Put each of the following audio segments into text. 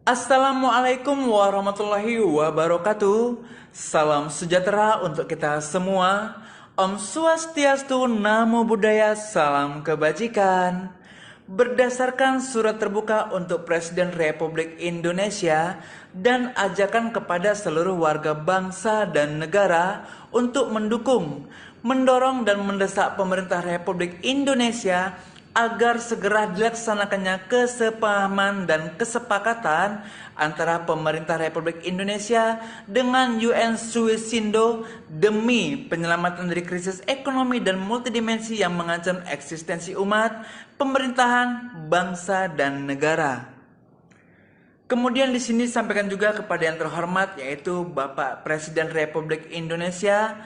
Assalamualaikum warahmatullahi wabarakatuh. Salam sejahtera untuk kita semua. Om Swastiastu, Namo Buddhaya, salam kebajikan. Berdasarkan surat terbuka untuk Presiden Republik Indonesia dan ajakan kepada seluruh warga bangsa dan negara untuk mendukung, mendorong dan mendesak pemerintah Republik Indonesia agar segera dilaksanakannya kesepahaman dan kesepakatan antara pemerintah Republik Indonesia dengan UN Suisindo demi penyelamatan dari krisis ekonomi dan multidimensi yang mengancam eksistensi umat, pemerintahan, bangsa, dan negara. Kemudian di sini disampaikan juga kepada yang terhormat, yaitu Bapak Presiden Republik Indonesia,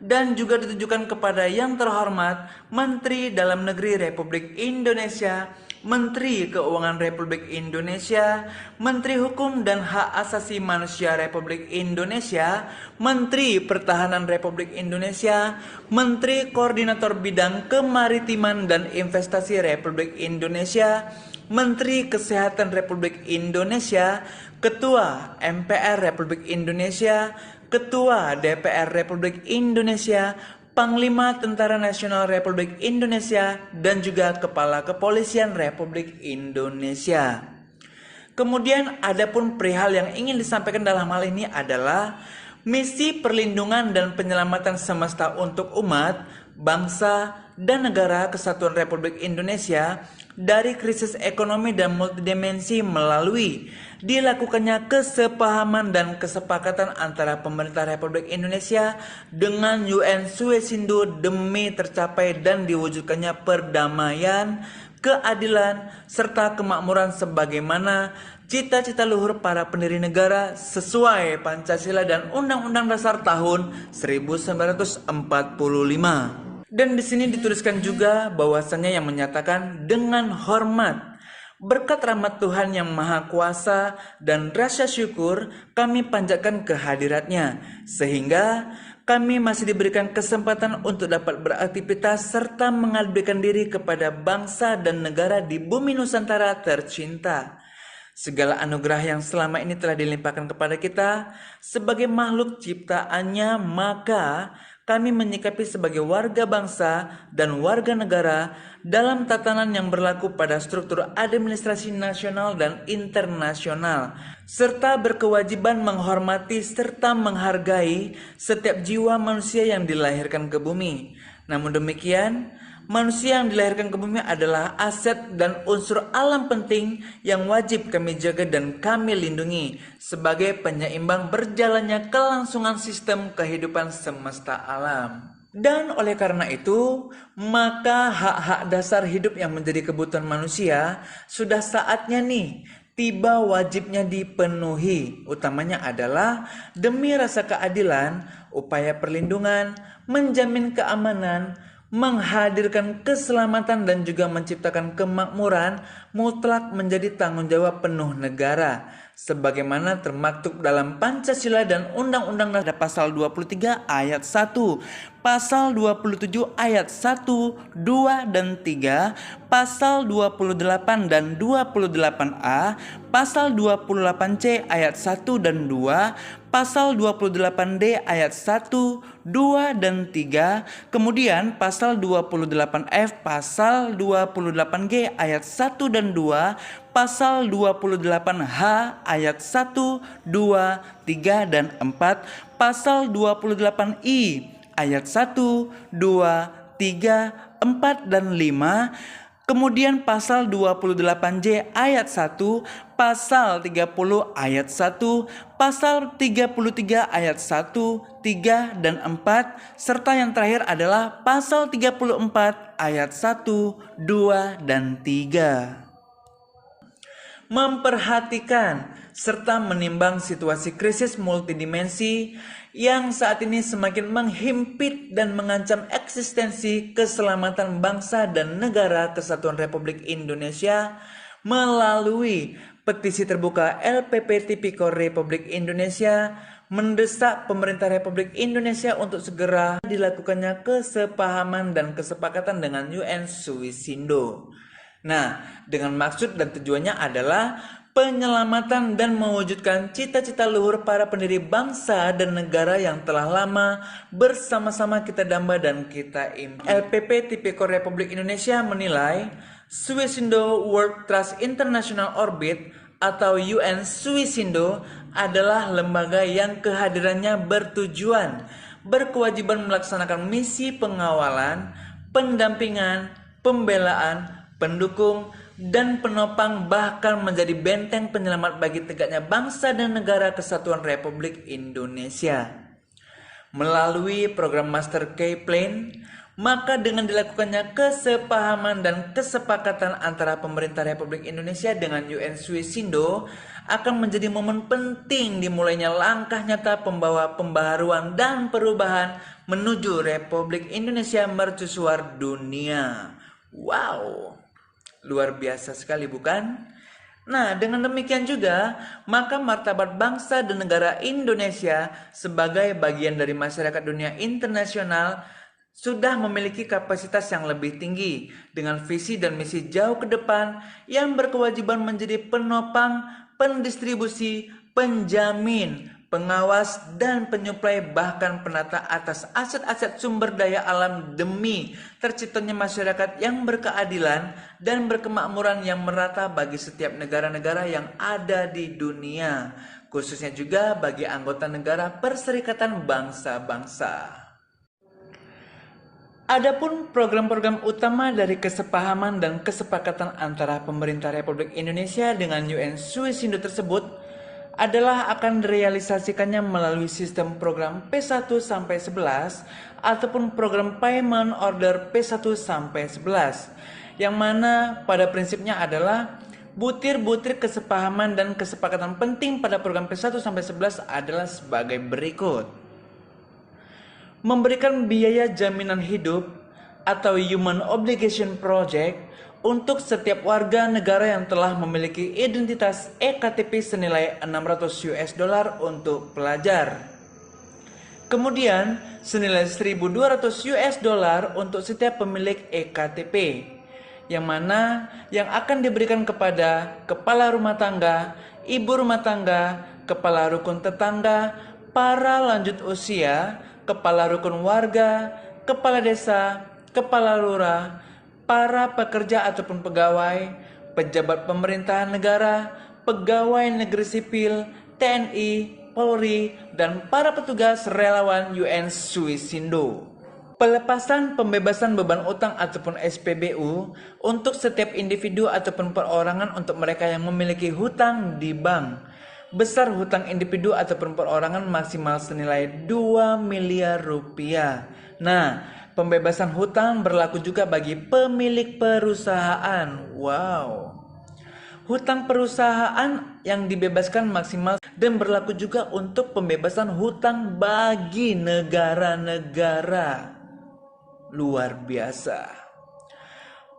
dan juga ditujukan kepada yang terhormat Menteri Dalam Negeri Republik Indonesia, Menteri Keuangan Republik Indonesia, Menteri Hukum dan Hak Asasi Manusia Republik Indonesia, Menteri Pertahanan Republik Indonesia, Menteri Koordinator Bidang Kemaritiman dan Investasi Republik Indonesia, Menteri Kesehatan Republik Indonesia, Ketua MPR Republik Indonesia, Ketua DPR Republik Indonesia, Panglima Tentara Nasional Republik Indonesia, dan juga Kepala Kepolisian Republik Indonesia. Kemudian adapun perihal yang ingin disampaikan dalam hal ini adalah misi perlindungan dan penyelamatan semesta untuk umat, bangsa, dan negara kesatuan Republik Indonesia dari krisis ekonomi dan multidimensi melalui dilakukannya kesepahaman dan kesepakatan antara pemerintah Republik Indonesia dengan UN Suisindo demi tercapai dan diwujudkannya perdamaian, keadilan, serta kemakmuran sebagaimana cita-cita luhur para pendiri negara sesuai Pancasila dan Undang-Undang Dasar tahun 1945. Dan di sini dituliskan juga bahwasannya yang menyatakan dengan hormat, berkat rahmat Tuhan yang Maha Kuasa dan rasa syukur kami panjatkan kehadiratnya, sehingga kami masih diberikan kesempatan untuk dapat beraktivitas serta mengabdikan diri kepada bangsa dan negara di bumi Nusantara tercinta. Segala anugerah yang selama ini telah dilimpahkan kepada kita sebagai makhluk ciptaannya, maka kami menyikapi sebagai warga bangsa dan warga negara dalam tatanan yang berlaku pada struktur administrasi nasional dan internasional, serta berkewajiban menghormati serta menghargai setiap jiwa manusia yang dilahirkan ke bumi. Namun demikian, manusia yang dilahirkan ke bumi adalah aset dan unsur alam penting yang wajib kami jaga dan kami lindungi sebagai penyeimbang berjalannya kelangsungan sistem kehidupan semesta alam. Dan oleh karena itu, maka hak-hak dasar hidup yang menjadi kebutuhan manusia sudah saatnya nih tiba wajibnya dipenuhi. Utamanya adalah demi rasa keadilan, upaya perlindungan, menjamin keamanan, menghadirkan keselamatan dan juga menciptakan kemakmuran mutlak menjadi tanggung jawab penuh negara sebagaimana termaktub dalam Pancasila dan Undang-Undang Dasar pasal 23 ayat 1, pasal 27 ayat 1, 2 dan 3, pasal 28 dan 28A, pasal 28C ayat 1 dan 2, pasal 28D ayat 1, 2 dan 3, kemudian pasal 28F, pasal 28G ayat 1 dan 2, pasal 28H ayat 1, 2, 3 dan 4, pasal 28I ayat 1, 2, 3, 4 dan 5, kemudian pasal 28J ayat 1, pasal 30 ayat 1, pasal 33 ayat 1, 3 dan 4, serta yang terakhir adalah pasal 34 ayat 1, 2 dan 3. Memperhatikan serta menimbang situasi krisis multidimensi yang saat ini semakin menghimpit dan mengancam eksistensi keselamatan bangsa dan negara kesatuan Republik Indonesia melalui petisi terbuka LPP Tipikor Republik Indonesia mendesak pemerintah Republik Indonesia untuk segera dilakukannya kesepahaman dan kesepakatan dengan UN Suisindo. Nah, dengan maksud dan tujuannya adalah penyelamatan dan mewujudkan cita-cita luhur para pendiri bangsa dan negara yang telah lama bersama-sama kita damba dan kita impikan. LPP Tipikor Republik Indonesia menilai Suisindo World Trust International Orbit atau UN Suisindo adalah lembaga yang kehadirannya bertujuan, berkewajiban melaksanakan misi pengawalan, pendampingan, pembelaan, pendukung, dan penopang bahkan menjadi benteng penyelamat bagi tegaknya bangsa dan negara kesatuan Republik Indonesia. Melalui program Master Key Plan, maka dengan dilakukannya kesepahaman dan kesepakatan antara pemerintah Republik Indonesia dengan UN Suisindo akan menjadi momen penting dimulainya langkah nyata pembawa pembaharuan dan perubahan menuju Republik Indonesia mercusuar dunia. Wow, luar biasa sekali bukan? Nah, dengan demikian juga, maka martabat bangsa dan negara Indonesia sebagai bagian dari masyarakat dunia internasional sudah memiliki kapasitas yang lebih tinggi dengan visi dan misi jauh ke depan yang berkewajiban menjadi penopang, pendistribusi, penjamin, pengawas, dan penyuplai bahkan penata atas aset-aset sumber daya alam demi terciptanya masyarakat yang berkeadilan dan berkemakmuran yang merata bagi setiap negara-negara yang ada di dunia, khususnya juga bagi anggota negara Perserikatan Bangsa-Bangsa. Adapun program-program utama dari kesepahaman dan kesepakatan antara pemerintah Republik Indonesia dengan UN Suisindo tersebut adalah akan direalisasikannya melalui sistem program P1 sampai 11 ataupun program Payment Order P1 sampai 11, yang mana pada prinsipnya adalah butir-butir kesepahaman dan kesepakatan penting pada program P1 sampai 11 adalah sebagai berikut. Memberikan biaya jaminan hidup atau Human Obligation Project untuk setiap warga negara yang telah memiliki identitas EKTP senilai $600 untuk pelajar. Kemudian senilai $1.200 untuk setiap pemilik EKTP, yang mana yang akan diberikan kepada kepala rumah tangga, ibu rumah tangga, kepala rukun tetangga, para lanjut usia, kepala rukun warga, kepala desa, kepala lurah, para pekerja ataupun pegawai, pejabat pemerintahan negara, pegawai negeri sipil, TNI, Polri, dan para petugas relawan UN Suisindo. Pelepasan pembebasan beban utang ataupun SPBU untuk setiap individu ataupun perorangan untuk mereka yang memiliki hutang di bank. Besar hutang individu ataupun perorangan maksimal senilai 2 miliar rupiah. Nah, pembebasan hutang berlaku juga bagi pemilik perusahaan. Wow. Hutang perusahaan yang dibebaskan maksimal dan berlaku juga untuk pembebasan hutang bagi negara-negara. Luar biasa.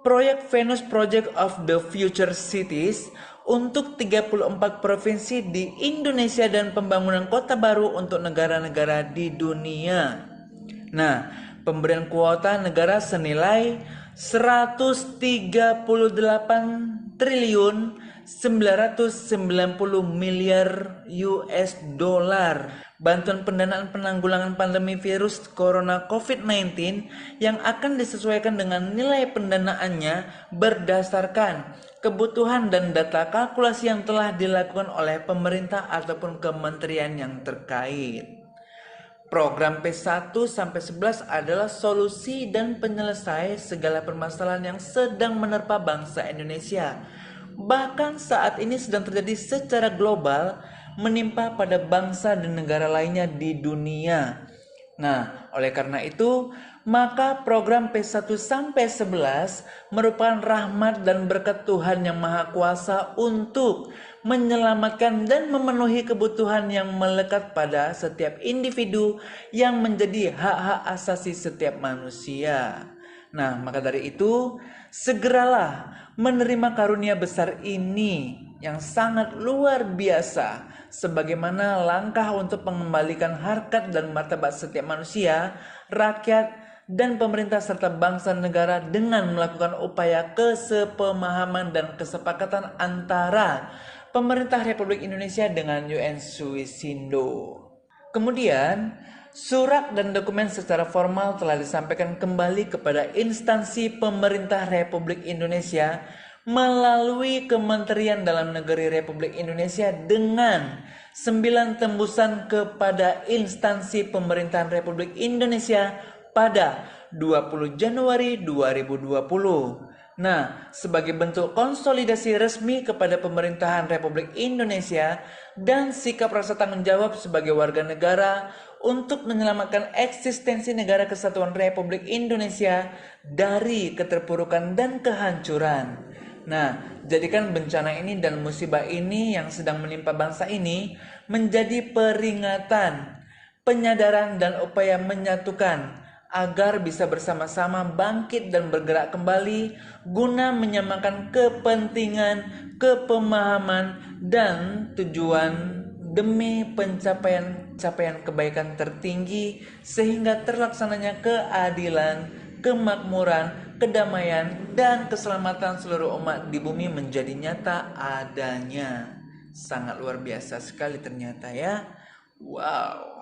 Proyek Venus Project of the Future Cities untuk 34 provinsi di Indonesia dan pembangunan kota baru untuk negara-negara di dunia. Nah, pemberian kuota negara senilai 138 triliun 990 miliar US dollar. Bantuan pendanaan penanggulangan pandemi virus corona COVID-19 yang akan disesuaikan dengan nilai pendanaannya berdasarkan kebutuhan dan data kalkulasi yang telah dilakukan oleh pemerintah ataupun kementerian yang terkait. Program P1 sampai 11 adalah solusi dan penyelesai segala permasalahan yang sedang menerpa bangsa Indonesia. Bahkan saat ini sedang terjadi secara global menimpa pada bangsa dan negara lainnya di dunia. Nah, oleh karena itu, maka program P1 sampai 11 merupakan rahmat dan berkat Tuhan yang Maha Kuasa untuk menyelamatkan dan memenuhi kebutuhan yang melekat pada setiap individu yang menjadi hak-hak asasi setiap manusia. Nah, maka dari itu, segeralah menerima karunia besar ini yang sangat luar biasa, sebagaimana langkah untuk mengembalikan harkat dan martabat setiap manusia, rakyat, dan pemerintah serta bangsa negara dengan melakukan upaya kesepemahaman dan kesepakatan antara pemerintah Republik Indonesia dengan UN Suisindo. Kemudian, surat dan dokumen secara formal telah disampaikan kembali kepada instansi pemerintah Republik Indonesia melalui Kementerian Dalam Negeri Republik Indonesia dengan 9 tembusan kepada instansi pemerintahan Republik Indonesia pada 20 Januari 2020. Nah, sebagai bentuk konsolidasi resmi kepada pemerintahan Republik Indonesia dan sikap rasa tanggung jawab sebagai warga negara untuk menyelamatkan eksistensi negara kesatuan Republik Indonesia dari keterpurukan dan kehancuran. Nah, jadikan bencana ini dan musibah ini yang sedang menimpa bangsa ini menjadi peringatan, penyadaran dan upaya menyatukan agar bisa bersama-sama bangkit dan bergerak kembali guna menyamakan kepentingan, kepemahaman, dan tujuan demi pencapaian kebaikan tertinggi sehingga terlaksananya keadilan, kemakmuran, kedamaian, dan keselamatan seluruh umat di bumi menjadi nyata adanya. Sangat luar biasa sekali ternyata ya. Wow.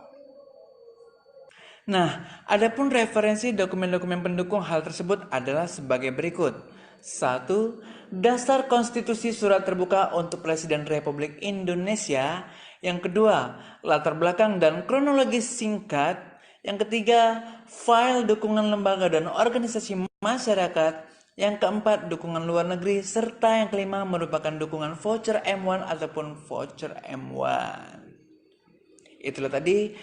Nah, adapun referensi dokumen-dokumen pendukung hal tersebut adalah sebagai berikut. 1. Dasar Konstitusi Surat Terbuka untuk Presiden Republik Indonesia. Yang kedua, latar belakang dan kronologis singkat. Yang ketiga, file dukungan lembaga dan organisasi masyarakat. Yang keempat, dukungan luar negeri. Serta yang kelima merupakan dukungan voucher M1 ataupun voucher M1. Itulah tadi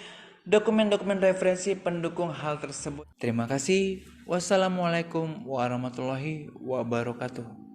dokumen-dokumen referensi pendukung hal tersebut. Terima kasih. Wassalamualaikum warahmatullahi wabarakatuh.